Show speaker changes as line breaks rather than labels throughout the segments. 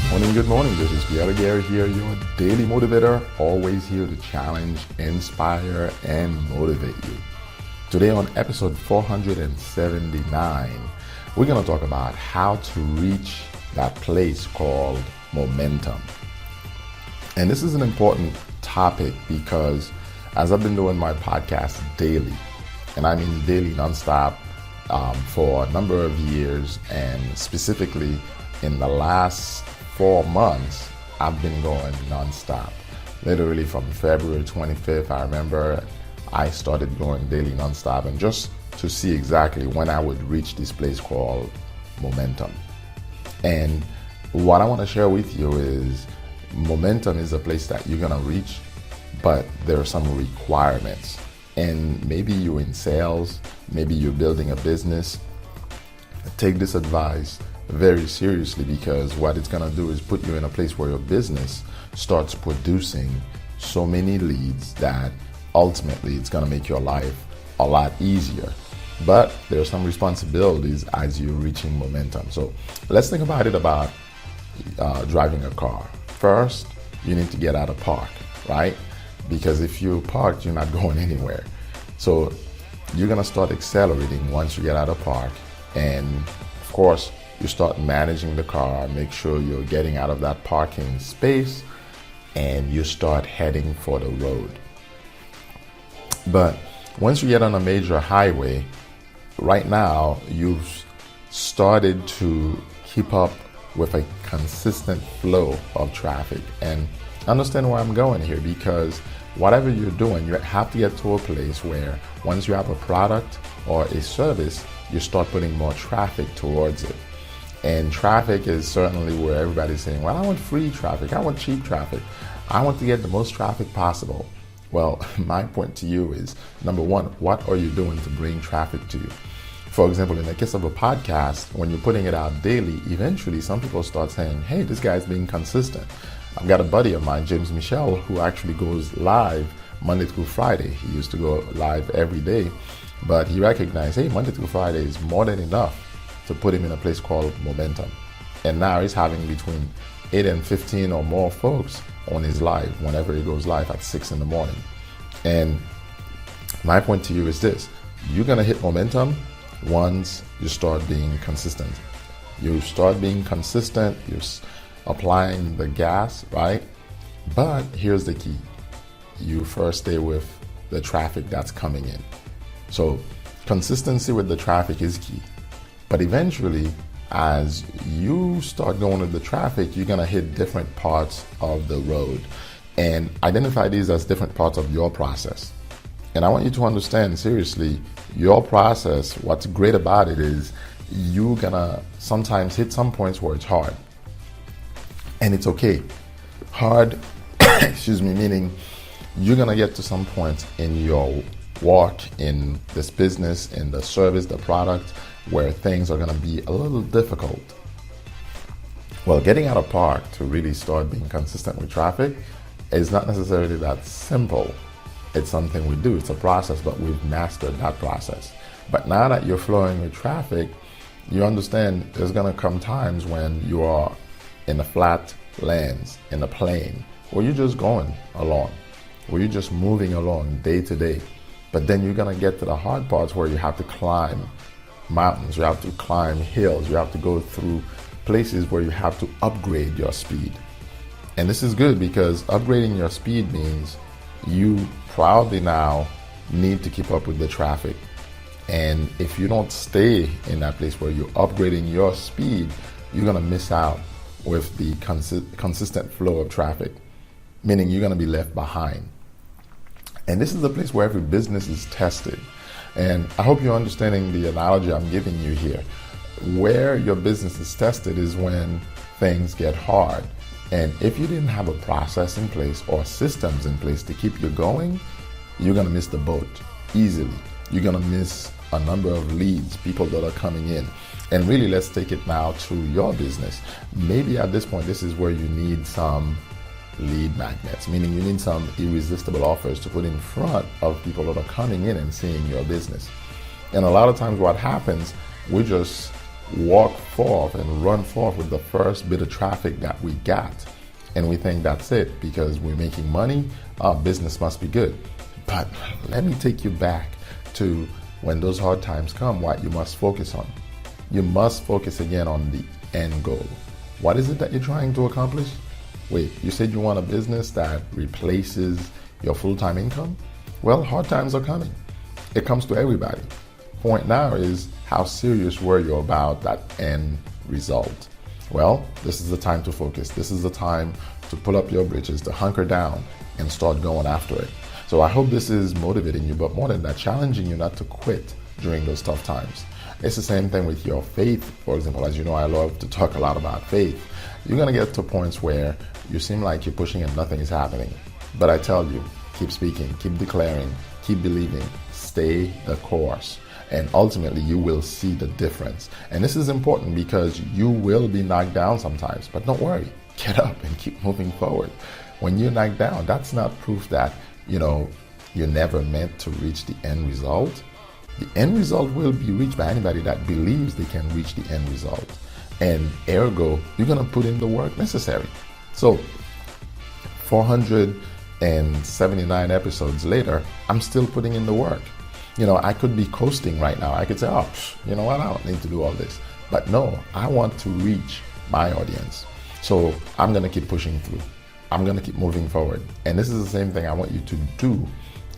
Good morning. This is Pierre Gary here, your daily motivator, always here to challenge, inspire, and motivate you. Today on episode 479, we're going to talk about how to reach that place called momentum. And this is an important topic because as I've been doing my podcast daily, and I mean daily nonstop for a number of years, and specifically in the last 4 months, I've been going nonstop. Literally from February 25th, I remember I started going daily nonstop, and just to see exactly when I would reach this place called momentum. And what I want to share with you is momentum is a place that you're going to reach, but there are some requirements. And maybe you're in sales, maybe you're building a business. Take this advice very seriously, because what it's going to do is put you in a place where your business starts producing so many leads that ultimately it's going to make your life a lot easier. But there are some responsibilities as you're reaching momentum. So let's think about driving a car. First, you need to get out of park, right? Because if you're parked, you're not going anywhere. So you're going to start accelerating once you get out of park. And of course, you start managing the car, make sure you're getting out of that parking space, and you start heading for the road. But once you get on a major highway, right now you've started to keep up with a consistent flow of traffic. And understand where I'm going here, because whatever you're doing, you have to get to a place where once you have a product or a service, you start putting more traffic towards it. And traffic is certainly where everybody's saying, well, I want free traffic, I want cheap traffic, I want to get the most traffic possible. Well, my point to you is, number one, what are you doing to bring traffic to you? For example, in the case of a podcast, when you're putting it out daily, eventually some people start saying, hey, this guy's being consistent. I've got a buddy of mine, James Michel, who actually goes live Monday through Friday. He used to go live every day, but he recognized, hey, Monday through Friday is more than enough to put him in a place called momentum. And now he's having between 8 and 15 or more folks on his live whenever he goes live at 6 in the morning. And my point to you is this: you're going to hit momentum once you start being consistent. You start being consistent, you're applying the gas, right? But here's the key: you first stay with the traffic that's coming in. So consistency with the traffic is key. But eventually, as you start going with the traffic, you're going to hit different parts of the road, and identify these as different parts of your process. And I want you to understand, seriously, your process, what's great about it is you're going to sometimes hit some points where it's hard. And it's okay. Hard, meaning you're going to get to some points in your walk, in this business, in the service, the product, where things are going to be a little difficult. Well, getting out of park to really start being consistent with traffic is not necessarily that simple. It's something we do. It's a process, but we've mastered that process. But now that you're flowing with traffic, you understand there's going to come times when you are in the flat lands, in a plane, where you're just going along, where you're just moving along day to day. But then you're going to get to the hard parts where you have to climb mountains, you have to climb hills, you have to go through places where you have to upgrade your speed. And this is good, because upgrading your speed means you probably now need to keep up with the traffic. And if you don't stay in that place where you're upgrading your speed, you're going to miss out with the consistent flow of traffic, meaning you're going to be left behind. And this is the place where every business is tested. And I hope you're understanding the analogy I'm giving you here. Where your business is tested is when things get hard. And if you didn't have a process in place or systems in place to keep you going, you're going to miss the boat easily. You're going to miss a number of leads, people that are coming in. And really, let's take it now to your business. Maybe at this point, this is where you need some lead magnets, meaning you need some irresistible offers to put in front of people that are coming in and seeing your business. And a lot of times what happens, we just walk forth and run forth with the first bit of traffic that we got. And we think that's it because we're making money, our business must be good. But let me take you back to when those hard times come, what you must focus on. You must focus again on the end goal. What is it that you're trying to accomplish? Wait, you said you want a business that replaces your full-time income? Well, hard times are coming. It comes to everybody. Point now is, how serious were you about that end result? Well, this is the time to focus. This is the time to pull up your britches, to hunker down and start going after it. So I hope this is motivating you, but more than that, challenging you not to quit during those tough times. It's the same thing with your faith. For example, as you know, I love to talk a lot about faith. You're going to get to points where you seem like you're pushing and nothing is happening. But I tell you, keep speaking, keep declaring, keep believing, stay the course. And ultimately, you will see the difference. And this is important because you will be knocked down sometimes. But don't worry, get up and keep moving forward. When you're knocked down, that's not proof that, you're never meant to reach the end result. The end result will be reached by anybody that believes they can reach the end result. And ergo, you're going to put in the work necessary. So 479 episodes later, I'm still putting in the work. I could be coasting right now. I could say, oh, you know what? I don't need to do all this. But no, I want to reach my audience. So I'm going to keep pushing through. I'm going to keep moving forward. And this is the same thing I want you to do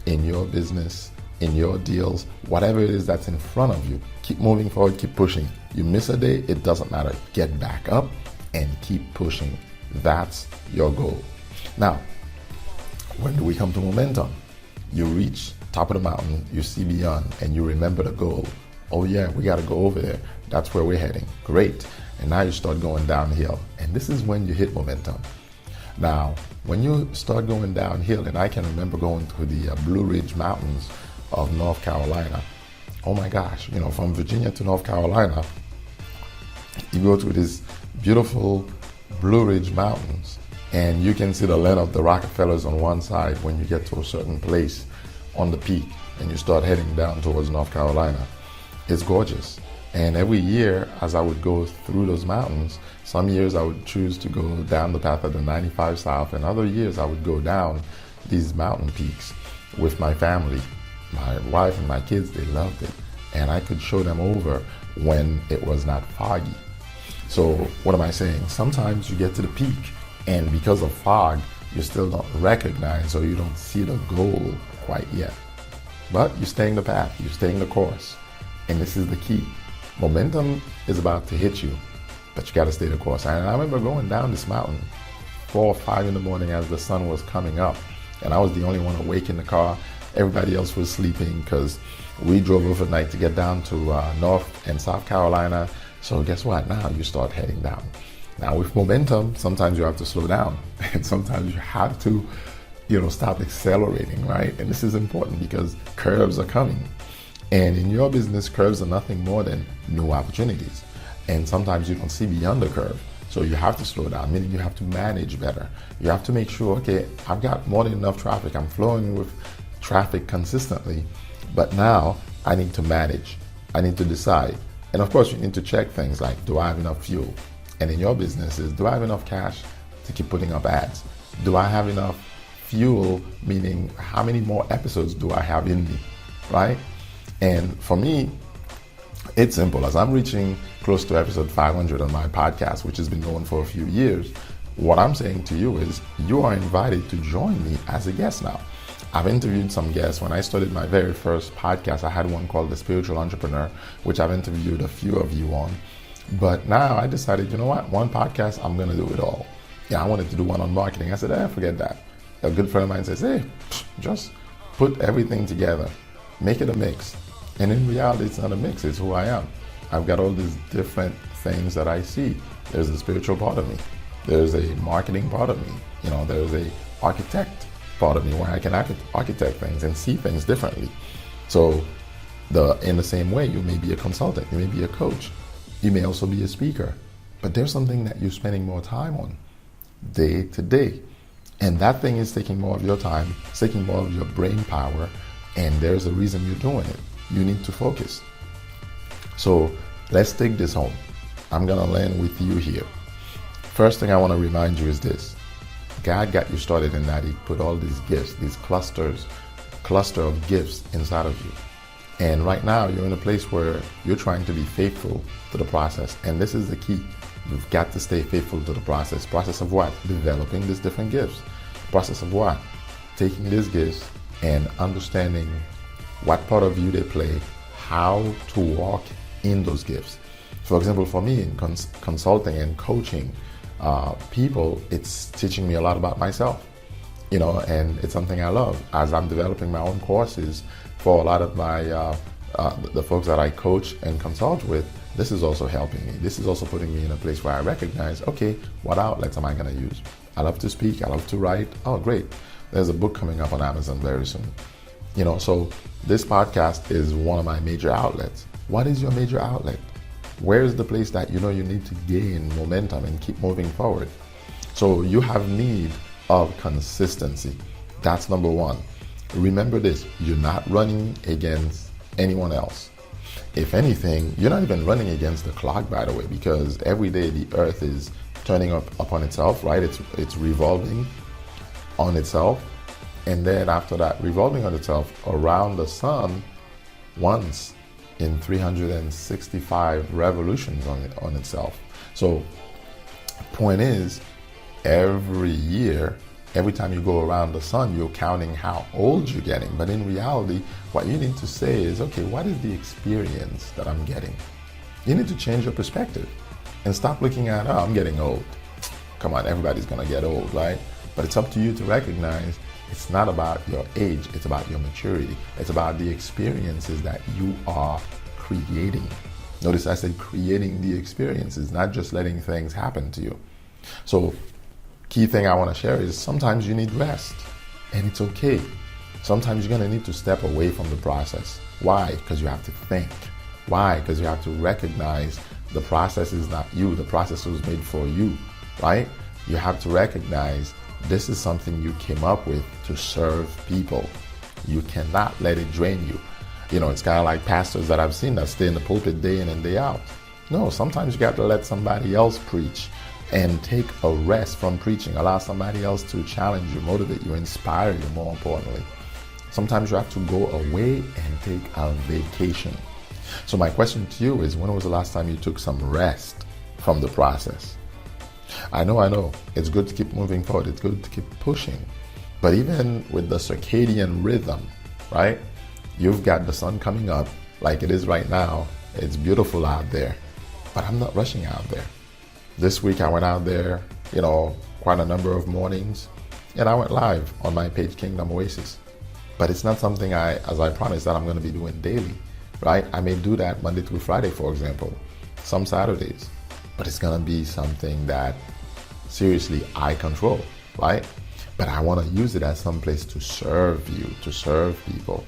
in your business, in your deals, whatever it is that's in front of you. Keep moving forward, keep pushing. You miss a day, it doesn't matter. Get back up and keep pushing. That's your goal. Now, when do we come to momentum? You reach top of the mountain, you see beyond, and you remember the goal. Oh yeah, we got to go over there. That's where we're heading. Great. And now you start going downhill. And this is when you hit momentum. Now, when you start going downhill, and I can remember going to the Blue Ridge Mountains of North Carolina. Oh my gosh, from Virginia to North Carolina, you go through these beautiful Blue Ridge Mountains, and you can see the land of the Rockefellers on one side when you get to a certain place on the peak, and you start heading down towards North Carolina. It's gorgeous. And every year, as I would go through those mountains, some years I would choose to go down the path of the 95 South, and other years I would go down these mountain peaks with my family. My wife and my kids, they loved it. And I could show them over when it was not foggy. So what am I saying? Sometimes you get to the peak, and because of fog, you still don't recognize or you don't see the goal quite yet. But you're staying the path, you're staying the course. And this is the key. Momentum is about to hit you, but you got to stay the course. And I remember going down this mountain 4 or 5 in the morning as the sun was coming up, and I was the only one awake in the car. Everybody else was sleeping because we drove overnight to get down to North and South Carolina. So guess what? Now you start heading down. Now with momentum, sometimes you have to slow down, and sometimes you have to, stop accelerating, right? And this is important because curves are coming. And in your business, curves are nothing more than new opportunities. And sometimes you don't see beyond the curve. So you have to slow down, meaning you have to manage better. You have to make sure, okay, I've got more than enough traffic. I'm flowing with traffic consistently. But now I need to manage. I need to decide. And of course, you need to check things like, do I have enough fuel? And in your businesses, do I have enough cash to keep putting up ads? Do I have enough fuel, meaning how many more episodes do I have in me, right? And for me, it's simple. As I'm reaching close to episode 500 on my podcast, which has been going for a few years, what I'm saying to you is you are invited to join me as a guest now. I've interviewed some guests. When I started my very first podcast, I had one called The Spiritual Entrepreneur, which I've interviewed a few of you on. But now I decided, one podcast, I'm going to do it all. Yeah, I wanted to do one on marketing. I said, forget that. A good friend of mine says, hey, just put everything together. Make it a mix. And in reality, it's not a mix, it's who I am. I've got all these different things that I see. There's a spiritual part of me. There's a marketing part of me. There's a architect part of me where I can architect things and see things differently. So in the same way, you may be a consultant, you may be a coach, you may also be a speaker, but there's something that you're spending more time on day to day. And that thing is taking more of your time, it's taking more of your brain power, and there's a reason you're doing it. You need to focus. So let's take this home. I'm going to land with you here. First thing I want to remind you is this. God got you started in that He put all these gifts, these cluster of gifts inside of you. And right now you're in a place where you're trying to be faithful to the process. And this is the key. You've got to stay faithful to the process. Process of what? Developing these different gifts. Process of what? Taking these gifts and understanding what part of you they play, how to walk in those gifts. For example, for me in consulting and coaching people, it's teaching me a lot about myself, and it's something I love. As I'm developing my own courses for a lot of my the folks that I coach and consult with, this is also helping me. This is also putting me in a place where I recognize, okay, what outlets am I going to use? I love to speak. I love to write. Oh, great. There's a book coming up on Amazon very soon. So this podcast is one of my major outlets. What is your major outlet? Where is the place that you need to gain momentum and keep moving forward? So you have need of consistency. That's number one. Remember this, you're not running against anyone else. If anything, you're not even running against the clock, by the way, because every day the earth is turning upon itself, right? It's revolving on itself. And then after that, revolving on itself around the sun once in 365 revolutions on itself. So point is, every year, every time you go around the sun, you're counting how old you're getting. But in reality, what you need to say is, okay, what is the experience that I'm getting? You need to change your perspective and stop looking at, I'm getting old. Come on, everybody's gonna get old, right? But it's up to you to recognize it's not about your age, it's about your maturity. It's about the experiences that you are creating. Notice I said creating the experiences, not just letting things happen to you. So key thing I want to share is sometimes you need rest, and it's okay. Sometimes you're going to need to step away from the process. Why? Because you have to think. Why? Because you have to recognize the process is not you. The process was made for you, right? You have to recognize this is something you came up with to serve people. You cannot let it drain you. It's kind of like pastors that I've seen that stay in the pulpit day in and day out. No, sometimes you got to let somebody else preach and take a rest from preaching. Allow somebody else to challenge you, motivate you, inspire you, more importantly. Sometimes you have to go away and take a vacation. So my question to you is, when was the last time you took some rest from the process? I know. It's good to keep moving forward. It's good to keep pushing. But even with the circadian rhythm, right? You've got the sun coming up like it is right now. It's beautiful out there. But I'm not rushing out there. This week I went out there, quite a number of mornings, and I went live on my page, Kingdom Oasis. But it's not something as I promised, that I'm going to be doing daily, right? I may do that Monday through Friday, for example, some Saturdays. But it's going to be something that, seriously, I control, right? But I want to use it as some place to serve you, to serve people,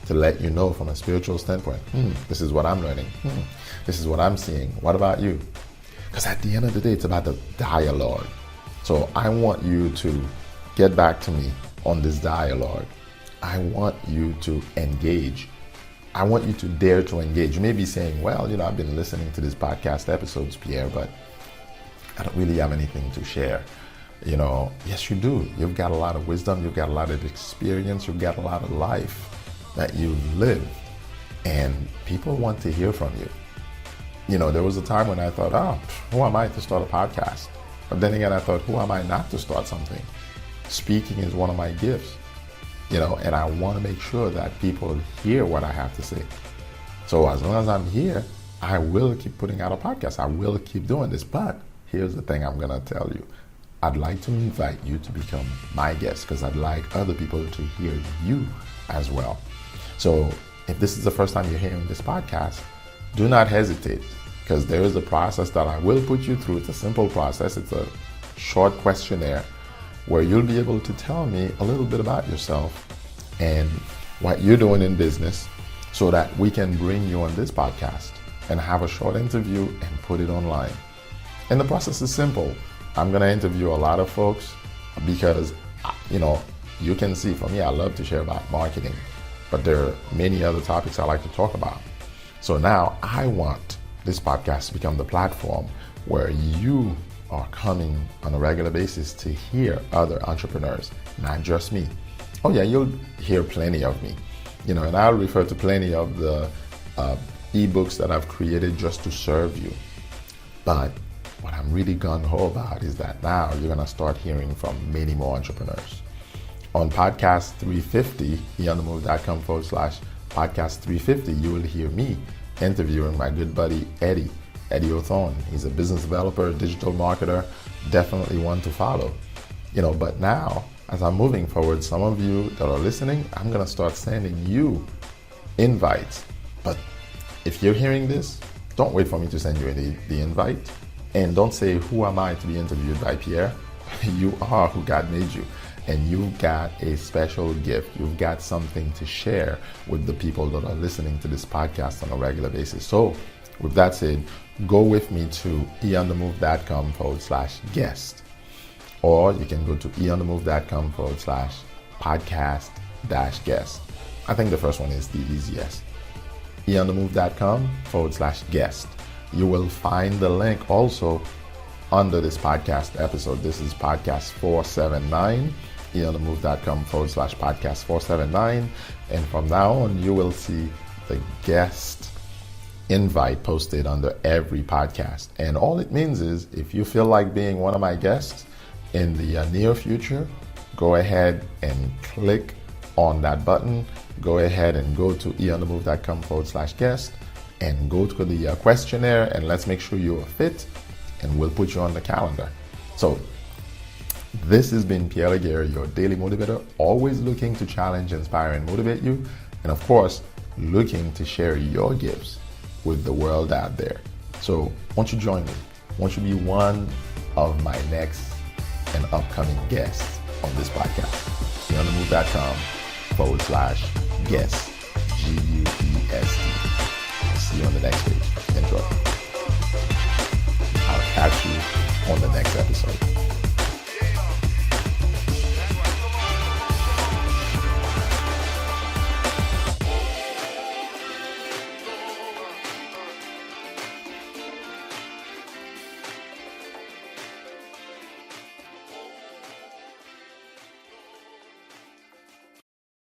to let you know from a spiritual standpoint, this is what I'm learning. This is what I'm seeing. What about you? Because at the end of the day, it's about the dialogue. So I want you to get back to me on this dialogue. I want you to engage. I want you to dare to engage. You may be saying, well, I've been listening to these podcast episodes, Pierre, but I don't really have anything to share. Yes, you do. You've got a lot of wisdom. You've got a lot of experience. You've got a lot of life that you've lived. And people want to hear from you. There was a time when I thought, who am I to start a podcast? But then again, I thought, who am I not to start something? Speaking is one of my gifts, and I want to make sure that people hear what I have to say. So as long as I'm here, I will keep putting out a podcast. I will keep doing this. But here's the thing I'm going to tell you. I'd like to invite you to become my guest, because I'd like other people to hear you as well. So if this is the first time you're hearing this podcast, do not hesitate, because there is a process that I will put you through. It's a simple process. It's a short questionnaire where you'll be able to tell me a little bit about yourself and what you're doing in business, so that we can bring you on this podcast and have a short interview and put it online. And the process is simple. I'm going to interview a lot of folks because, you can see, for me, I love to share about marketing, but there are many other topics I like to talk about. So now I want this podcast become the platform where you are coming on a regular basis to hear other entrepreneurs, not just me. Oh yeah, you'll hear plenty of me, and I'll refer to plenty of the ebooks that I've created just to serve you. But what I'm really gung-ho about is that now you're gonna start hearing from many more entrepreneurs. On podcast 350, eonthemove.com/podcast 350, you will hear me interviewing my good buddy Eddie Othorn. He's a business developer, digital marketer, definitely one to follow. But now, as I'm moving forward, some of you that are listening, I'm gonna start sending you invites. But if you're hearing this, don't wait for me to send you the invite. And don't say, who am I to be interviewed by Pierre? You are who God made you. And you've got a special gift. You've got something to share with the people that are listening to this podcast on a regular basis. So with that said, go with me to eonthemove.com/guest. Or you can go to eonthemove.com/podcast-guest. I think the first one is the easiest. eonthemove.com/guest. You will find the link also under this podcast episode. This is podcast 479, eonthemove.com/podcast 479. And from now on, you will see the guest invite posted under every podcast. And all it means is if you feel like being one of my guests in the near future, go ahead and click on that button. Go ahead and go to eonthemove.com/guest and go to the questionnaire, and let's make sure you're fit, and we'll put you on the calendar. So this has been Pierre Laguerre, your daily motivator, always looking to challenge, inspire, and motivate you. And of course, looking to share your gifts with the world out there. So won't you join me? Won't you be one of my next and upcoming guests on this podcast? eonthemove.com/guest, GUEST. I'll see you on the next page. Enjoy. I'll catch you on the next episode.